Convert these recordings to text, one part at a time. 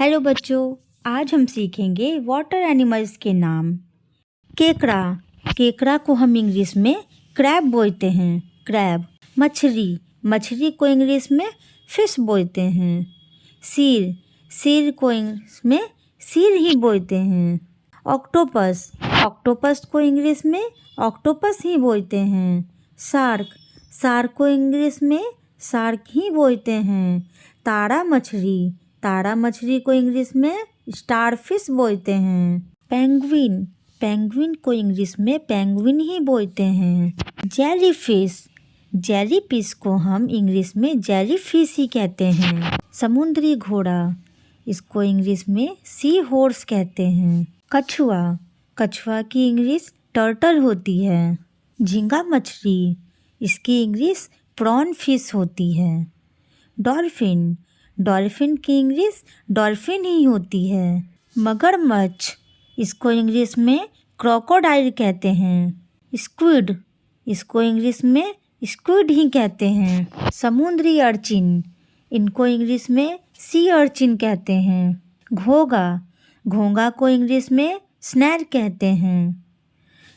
Hello बच्चों, आज हम सीखेंगे वाटर एनिमल्स के नाम। केकड़ा, केकड़ा को हम इंग्लिश में क्रैब बोलते हैं, क्रैब। मछली, मछली को इंग्लिश में फिश बोलते हैं। सील, सील को इंग्लिश में सील ही बोलते हैं। ऑक्टोपस, ऑक्टोपस को इंग्लिश में ऑक्टोपस ही बोलते हैं। शार्क, शार्क को इंग्लिश में शार्क ही बोलते हैं। तारा मछली, तारा मछली को इंग्लिश में स्टारफिश बोलते हैं। पेंगुइन, पेंगुइन को इंग्लिश में पेंगुइन ही बोलते हैं। जेलीफिश, जेलीफिश को हम इंग्लिश में जेलीफिश ही कहते हैं। समुद्री घोड़ा, इसको इंग्लिश में सी हॉर्स कहते हैं। कछुआ, कछुआ की इंग्लिश टर्टल होती है। झींगा मछली, इसकी इंग्लिश प्रॉन फिश होती है। डॉल्फिन, डॉल्फिन की इंग्लिश डॉल्फिन ही होती है। मगरमच्छ, इसको इंग्लिश में क्रोकोडाइल कहते हैं। स्क्विड, इसको इंग्लिश में स्क्विड ही कहते हैं। समुद्री अर्चिन, इनको इंग्लिश में सी अर्चिन कहते हैं। घोंगा, घोंगा को इंग्लिश में स्नैल कहते हैं।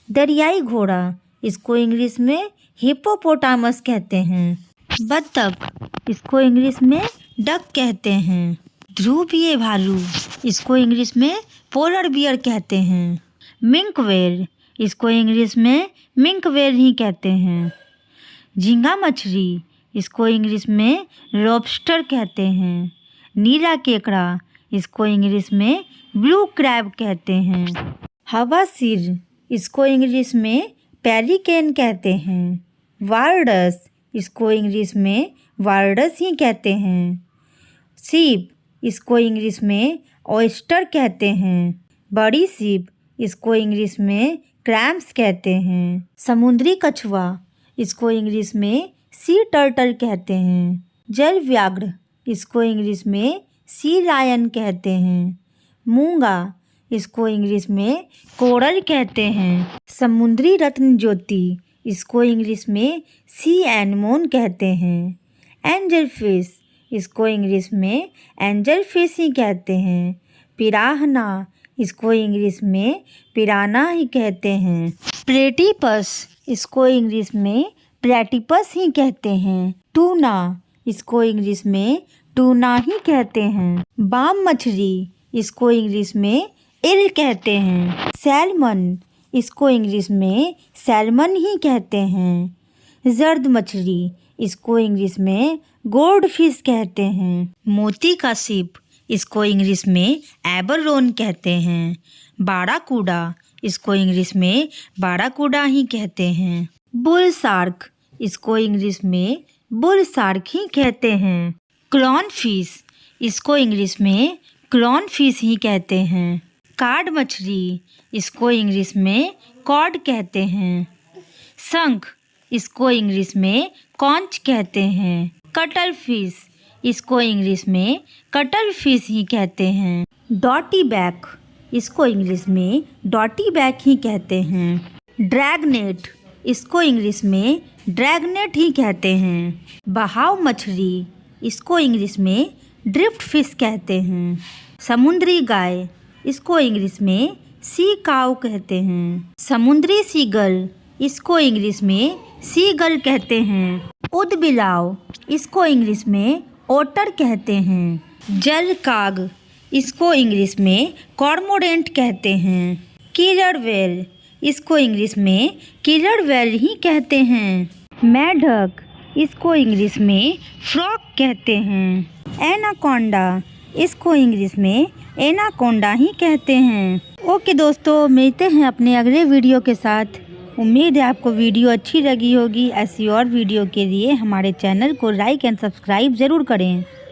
दरियाई घोड़ा, इसको इंग्लिश में हिप्पोपोटामस कहते हैं। बत्तख, इसको इंग्लिश में डक कहते हैं। ध्रुवीय भालू, इसको इंग्लिश में पोलर बियर कहते हैं। मिंक व्हेल, इसको इंग्लिश में मिंक व्हेल ही कहते हैं। झींगा मछली, इसको इंग्लिश में लॉबस्टर कहते हैं। नीला केकड़ा, इसको इंग्लिश में ब्लू क्रैब कहते हैं। हवासिर, इसको इंग्लिश में पेलिकेन कहते हैं। वाल्डस, इसको इंग्लिश में वाल्डस ही कहते हैं। सीप, इसको इंग्लिश में ऑयस्टर कहते हैं। बड़ी सीप, इसको इंग्लिश में क्रैम्स कहते हैं। समुद्री कछुआ, इसको इंग्लिश में सी टर्टल कहते हैं। जल व्याघ्र, इसको इंग्लिश में सी लायन कहते हैं। मूंगा, इसको इंग्लिश में कोरल कहते हैं। समुद्री रत्न ज्योति, इसको इंग्लिश में सी एनमोन कहते हैं। एंजल फिश, इसको इंग्लिश में एंजल फिश ही कहते हैं। पिराहना, इसको इंग्लिश में पिराना ही कहते हैं। प्लेटिपस, इसको इंग्लिश में प्लेटिपस ही कहते हैं। टूना, इसको इंग्लिश में टूना ही कहते हैं। बाम मछली, इसको इंग्लिश में इल कहते हैं। सैल्मन, इसको इंग्लिश में सैल्मन ही कहते हैं। जर्द मछली, इसको इंग्लिश में गोल्ड फिश कहते हैं। मोती का सीप, इसको इंग्लिश में एबररोन कहते हैं। बाराकूडा, इसको इंग्लिश में बाराकूडा ही कहते हैं। बुल शार्क, इसको इंग्लिश में बुल शार्क ही कहते हैं। क्लॉन फिश, इसको इंग्लिश में क्लॉन फिश ही कहते हैं। कार्ड मछली, इसको इंग्लिश में कॉड कहते हैं। शंख, इसको इंग्लिश में कॉन्च कहते हैं। कटल फिश, इसको इंग्लिश में कटल फिश ही कहते हैं। डॉटी बैक, इसको इंग्लिश में डॉटी बैक ही कहते हैं। ड्रैगनेट, इसको इंग्लिश में ड्रैगनेट ही कहते हैं। बहाव मछली, इसको इंग्लिश में ड्रिफ्ट फिश कहते हैं। समुद्री गाय, इसको इंग्लिश में सी काऊ कहते हैं। समुद्री सीगल, इसको इंग्लिश में सी गल कहते हैं। उदबिलाव, इसको इंग्लिश में ओटर कहते हैं। जल काग, इसको इंग्लिश में कॉर्मोरेंट कहते हैं। किलर व्हेल, इसको इंग्लिश में किलर व्हेल ही कहते हैं। मेढक, इसको इंग्लिश में फ्रॉग कहते हैं। एनाकोंडा, इसको इंग्लिश में एनाकोंडा ही कहते हैं। ओके दोस्तों, मिलते हैं अपने अगले वीडियो के साथ। उम्मीद है आपको वीडियो अच्छी लगी होगी। ऐसी और वीडियो के लिए हमारे चैनल को लाइक एंड सब्सक्राइब ज़रूर करें।